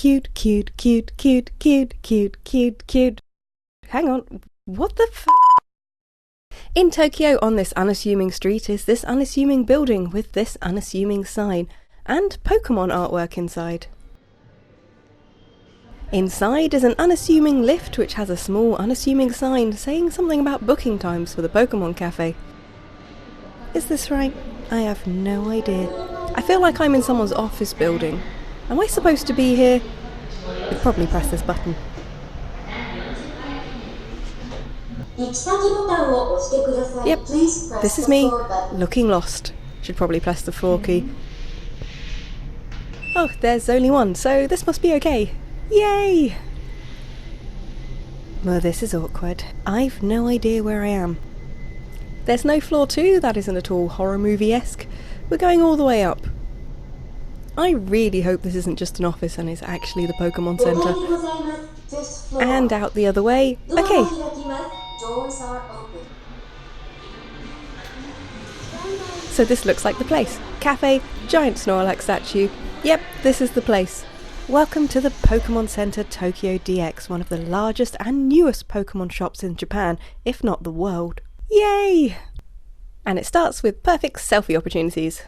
Cute, cute, cute, cute, cute, cute, cute, cute. Hang on, what the f***? In Tokyo, on this unassuming street, is this unassuming building with this unassuming sign, and Pokémon artwork inside. Inside is an unassuming lift which has a small unassuming sign saying something about booking times for the Pokémon Cafe. Is this right? I have no idea. I feel like I'm in someone's office building. Am I supposed to be here? I'd probably press this button. Yep, this is me, looking lost. Should probably press the 4 key. Oh, there's only one, so this must be okay. Yay! Well, this is awkward. I've no idea where I am. There's no floor 2, that isn't at all horror movie-esque. We're going all the way up. I really hope this isn't just an office and it's actually the Pokémon Center. And out the other way. Okay. So this looks like the place. Cafe, giant Snorlax statue. Yep, this is the place. Welcome to the Pokémon Center Tokyo DX, one of the largest and newest Pokémon shops in Japan, if not the world. Yay! And it starts with perfect selfie opportunities.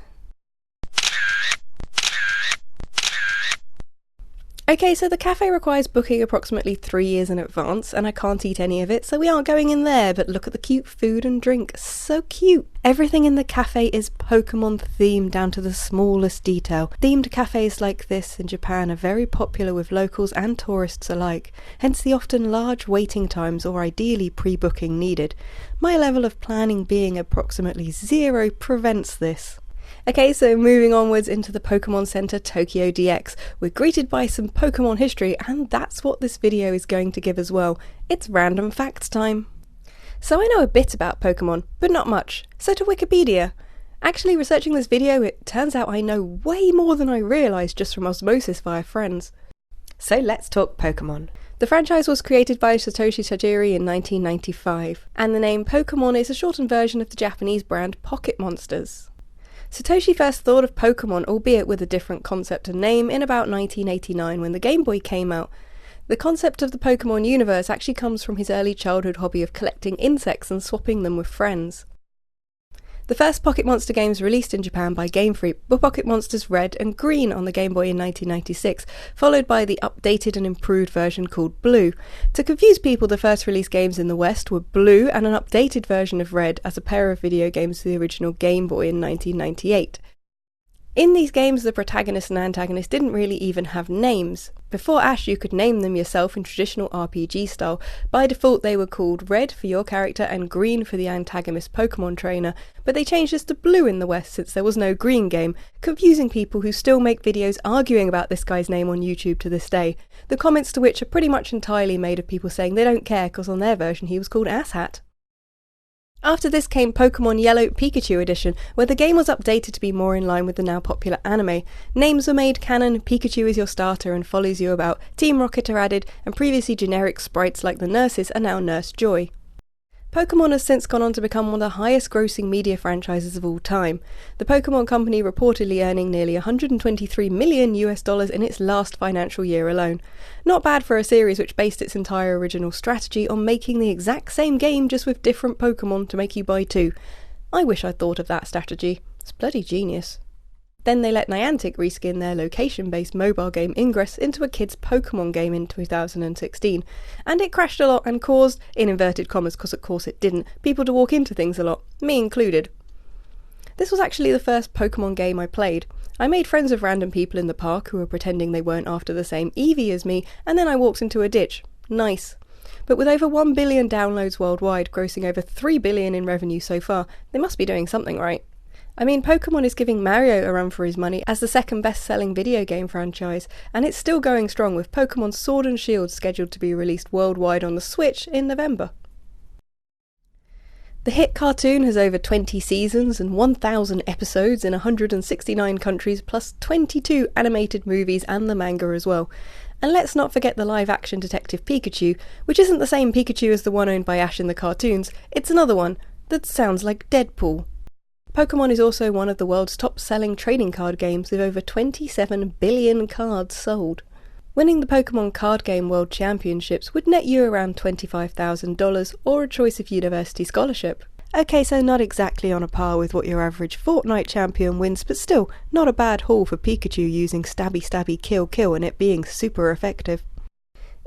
Okay, so the cafe requires booking approximately 3 years in advance, and I can't eat any of it, so we aren't going in there, but look at the cute food and drink. So cute! Everything in the cafe is Pokémon themed down to the smallest detail. Themed cafes like this in Japan are very popular with locals and tourists alike, hence the often large waiting times or ideally pre-booking needed. My level of planning being approximately 0 prevents this. Okay, so moving onwards into the Pokémon Center Tokyo DX, we're greeted by some Pokémon history, and that's what this video is going to give as well. It's random facts time. So I know a bit about Pokémon, but not much, so to Wikipedia. Actually, researching this video, it turns out I know way more than I realised just from osmosis via friends. So let's talk Pokémon. The franchise was created by Satoshi Tajiri in 1995, and the name Pokémon is a shortened version of the Japanese brand Pocket Monsters. Satoshi first thought of Pokémon, albeit with a different concept and name, in about 1989 when the Game Boy came out. The concept of the Pokémon universe actually comes from his early childhood hobby of collecting insects and swapping them with friends. The first Pocket Monster games released in Japan by Game Freak were Pocket Monsters Red and Green on the Game Boy in 1996, followed by the updated and improved version called Blue. To confuse people, the first released games in the West were Blue and an updated version of Red as a pair of video games to the original Game Boy in 1998. In these games, the protagonist and antagonist didn't really even have names. Before Ash, you could name them yourself in traditional RPG style. By default, they were called Red for your character and Green for the antagonist Pokémon trainer, but they changed this to Blue in the West since there was no Green game, confusing people who still make videos arguing about this guy's name on YouTube to this day. The comments to which are pretty much entirely made of people saying they don't care because on their version he was called Asshat. After this came Pokémon Yellow Pikachu Edition, where the game was updated to be more in line with the now popular anime. Names were made canon, Pikachu is your starter and follows you about, Team Rocket are added, and previously generic sprites like the nurses are now Nurse Joy. Pokémon has since gone on to become one of the highest grossing media franchises of all time. The Pokémon company reportedly earning nearly $123 million in its last financial year alone. Not bad for a series which based its entire original strategy on making the exact same game just with different Pokémon to make you buy two. I wish I'd thought of that strategy. It's bloody genius. Then they let Niantic reskin their location-based mobile game Ingress into a kids' Pokémon game in 2016, and it crashed a lot and caused, in inverted commas because of course it didn't, people to walk into things a lot, me included. This was actually the first Pokémon game I played. I made friends with random people in the park who were pretending they weren't after the same Eevee as me, and then I walked into a ditch. Nice. But with over 1 billion downloads worldwide, grossing over 3 billion in revenue so far, they must be doing something right. I mean, Pokémon is giving Mario a run for his money as the second best-selling video game franchise, and it's still going strong with Pokémon Sword and Shield scheduled to be released worldwide on the Switch in November. The hit cartoon has over 20 seasons and 1,000 episodes in 169 countries, plus 22 animated movies and the manga as well. And let's not forget the live-action Detective Pikachu, which isn't the same Pikachu as the one owned by Ash in the cartoons, it's another one that sounds like Deadpool. Pokémon is also one of the world's top-selling trading card games with over 27 billion cards sold. Winning the Pokemon Card Game World Championships would net you around $25,000 or a choice of university scholarship. Okay, so not exactly on a par with what your average Fortnite champion wins, but still not a bad haul for Pikachu using stabby stabby kill kill and it being super effective.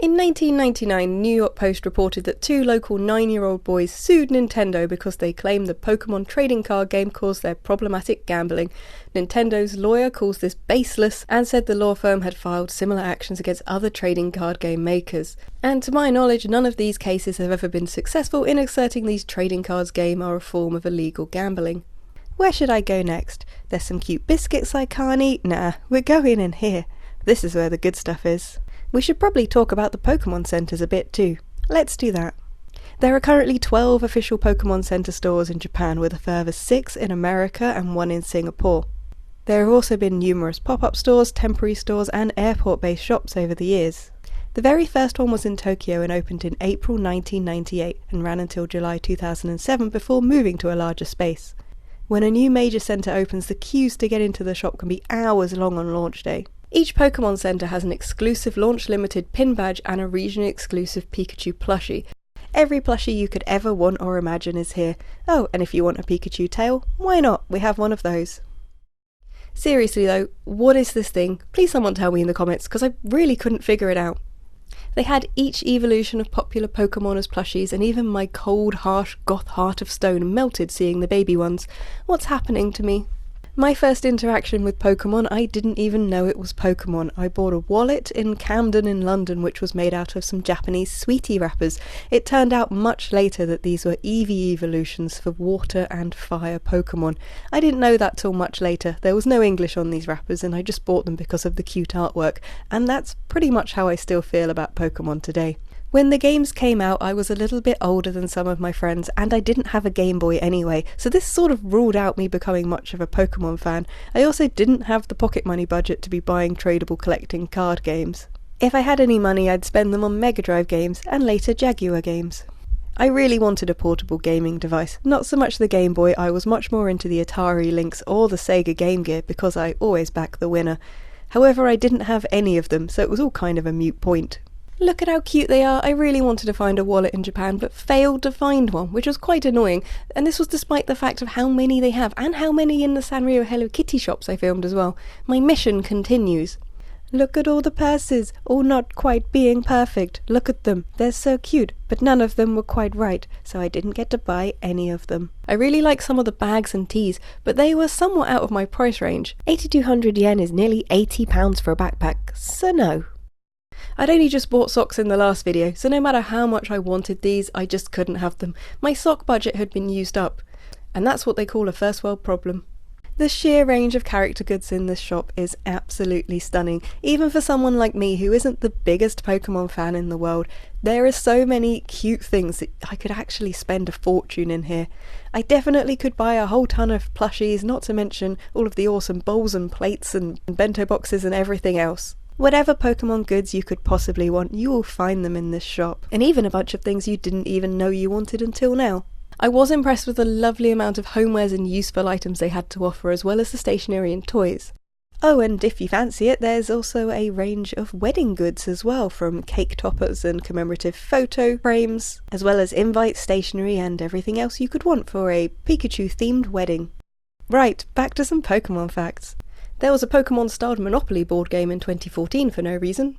In 1999, New York Post reported that 2 local 9-year-old boys sued Nintendo because they claimed the Pokemon trading card game caused their problematic gambling. Nintendo's lawyer calls this baseless and said the law firm had filed similar actions against other trading card game makers. And to my knowledge, none of these cases have ever been successful in asserting these trading cards game are a form of illegal gambling. Where should I go next? There's some cute biscuits I can't eat? Nah, we're going in here. This is where the good stuff is. We should probably talk about the Pokémon Centers a bit too. Let's do that. There are currently 12 official Pokémon Center stores in Japan, with a further 6 in America and 1 in Singapore. There have also been numerous pop-up stores, temporary stores and airport-based shops over the years. The very first one was in Tokyo and opened in April 1998 and ran until July 2007 before moving to a larger space. When a new major centre opens, the queues to get into the shop can be hours long on launch day. Each Pokémon Center has an exclusive launch limited pin badge and a region exclusive Pikachu plushie. Every plushie you could ever want or imagine is here. Oh, and if you want a Pikachu tail, why not? We have one of those. Seriously though, what is this thing? Please someone tell me in the comments, because I really couldn't figure it out. They had each evolution of popular Pokemon as plushies, and even my cold, harsh goth heart of stone melted seeing the baby ones. What's happening to me? My first interaction with Pokemon, I didn't even know it was Pokemon. I bought a wallet in Camden in London which was made out of some Japanese sweetie wrappers. It turned out much later that these were Eevee evolutions for water and fire Pokemon. I didn't know that till much later. There was no English on these wrappers and I just bought them because of the cute artwork, and that's pretty much how I still feel about Pokemon today. When the games came out, I was a little bit older than some of my friends, and I didn't have a Game Boy anyway, so this sort of ruled out me becoming much of a Pokemon fan. I also didn't have the pocket money budget to be buying tradable collecting card games. If I had any money, I'd spend them on Mega Drive games, and later Jaguar games. I really wanted a portable gaming device, not so much the Game Boy. I was much more into the Atari Lynx or the Sega Game Gear because I always back the winner. However, I didn't have any of them, so it was all kind of a moot point. Look at how cute they are. I really wanted to find a wallet in Japan but failed to find one, which was quite annoying, and this was despite the fact of how many they have and how many in the Sanrio Hello Kitty shops I filmed as well. My mission continues. Look at all the purses, all not quite being perfect. Look at them, they're so cute, but none of them were quite right, so I didn't get to buy any of them. I really like some of the bags and tees, but they were somewhat out of my price range. 8,200 yen is nearly £80 for a backpack, so no. I'd only just bought socks in the last video, so no matter how much I wanted these, I just couldn't have them. My sock budget had been used up, and that's what they call a first world problem. The sheer range of character goods in this shop is absolutely stunning, even for someone like me who isn't the biggest Pokemon fan in the world. There are so many cute things that I could actually spend a fortune in here. I definitely could buy a whole ton of plushies, not to mention all of the awesome bowls and plates and bento boxes and everything else. Whatever Pokemon goods you could possibly want, you will find them in this shop, and even a bunch of things you didn't even know you wanted until now. I was impressed with the lovely amount of homewares and useful items they had to offer, as well as the stationery and toys. Oh, and if you fancy it, there's also a range of wedding goods as well, from cake toppers and commemorative photo frames, as well as invite stationery and everything else you could want for a Pikachu-themed wedding. Right, back to some Pokemon facts. There was a Pokemon-styled Monopoly board game in 2014 for no reason.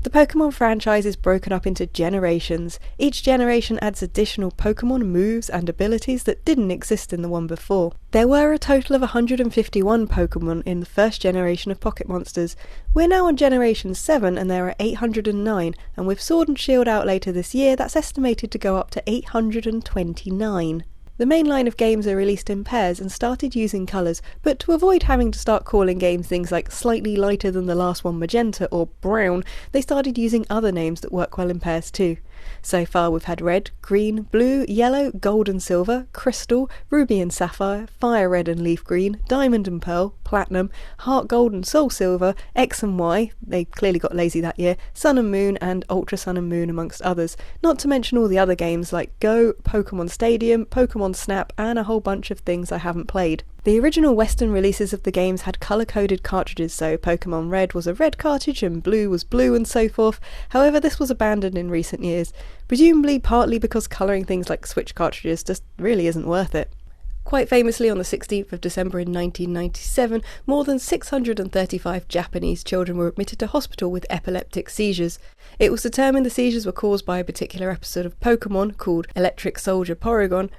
The Pokemon franchise is broken up into generations. Each generation adds additional Pokemon moves and abilities that didn't exist in the one before. There were a total of 151 Pokemon in the first generation of Pocket Monsters. We're now on Generation 7 and there are 809, and with Sword and Shield out later this year, that's estimated to go up to 829. The main line of games are released in pairs and started using colours, but to avoid having to start calling games things like slightly lighter than the last one magenta or brown, they started using other names that work well in pairs too. So far we've had red, green, blue, yellow, gold and silver, crystal, ruby and sapphire, fire red and leaf green, diamond and pearl, platinum, heart gold and soul silver, X and Y, they clearly got lazy that year, sun and moon and ultra sun and moon amongst others, not to mention all the other games like Go, Pokemon Stadium, Pokemon Snap and a whole bunch of things I haven't played. The original Western releases of the games had colour-coded cartridges, so Pokemon Red was a red cartridge and Blue was blue and so forth. However, this was abandoned in recent years, presumably partly because colouring things like Switch cartridges just really isn't worth it. Quite famously, on the 16th of December in 1997, more than 635 Japanese children were admitted to hospital with epileptic seizures. It was determined the seizures were caused by a particular episode of Pokemon called Electric Soldier Porygon.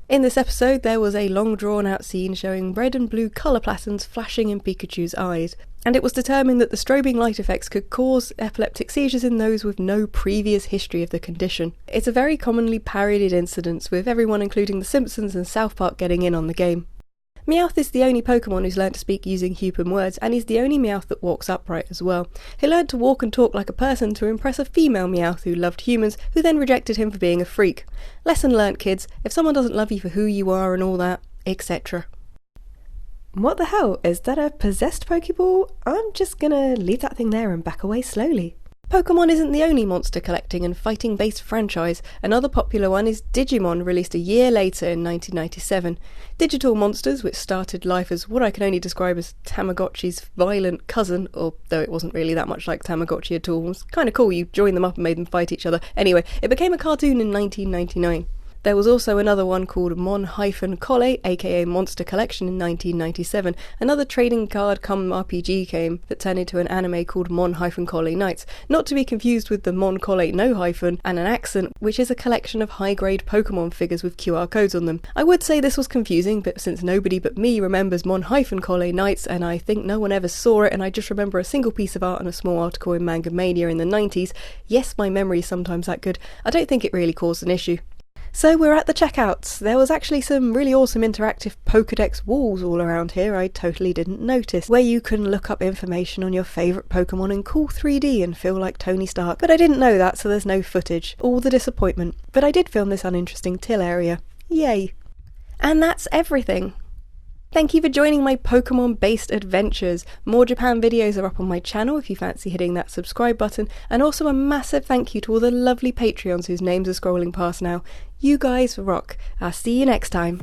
In this episode, there was a long drawn-out scene showing red and blue colour patterns flashing in Pikachu's eyes, and it was determined that the strobing light effects could cause epileptic seizures in those with no previous history of the condition. It's a very commonly parodied incident, with everyone including The Simpsons and South Park getting in on the game. Meowth is the only Pokemon who's learned to speak using human words, and he's the only Meowth that walks upright as well. He learned to walk and talk like a person to impress a female Meowth who loved humans, who then rejected him for being a freak. Lesson learnt, kids. If someone doesn't love you for who you are and all that, etc. What the hell? Is that a possessed Pokeball? I'm just gonna leave that thing there and back away slowly. Pokemon isn't the only monster collecting and fighting based franchise. Another popular one is Digimon, released a year later in 1997. Digital monsters, which started life as what I can only describe as Tamagotchi's violent cousin, although it wasn't really that much like Tamagotchi at all. It was kind of cool, you joined them up and made them fight each other. Anyway, it became a cartoon in 1999. There was also another one called Mon-Colle, aka Monster Collection, in 1997, another trading card come RPG game that turned into an anime called Mon-Colle Knights, not to be confused with the Mon-Colle no hyphen and an accent, which is a collection of high-grade Pokemon figures with QR codes on them. I would say this was confusing, but since nobody but me remembers Mon-Colle Knights, and I think no one ever saw it, and I just remember a single piece of art and a small article in Manga Mania in the 90s, yes, my memory is sometimes that good, I don't think it really caused an issue. So we're at the checkouts. There was actually some really awesome interactive Pokedex walls all around here I totally didn't notice, where you can look up information on your favourite Pokemon in cool 3D and feel like Tony Stark. But I didn't know that, so there's no footage. All the disappointment. But I did film this uninteresting till area. Yay. And that's everything. Thank you for joining my Pokemon-based adventures. More Japan videos are up on my channel if you fancy hitting that subscribe button, and also a massive thank you to all the lovely Patreons whose names are scrolling past now. You guys rock. I'll see you next time.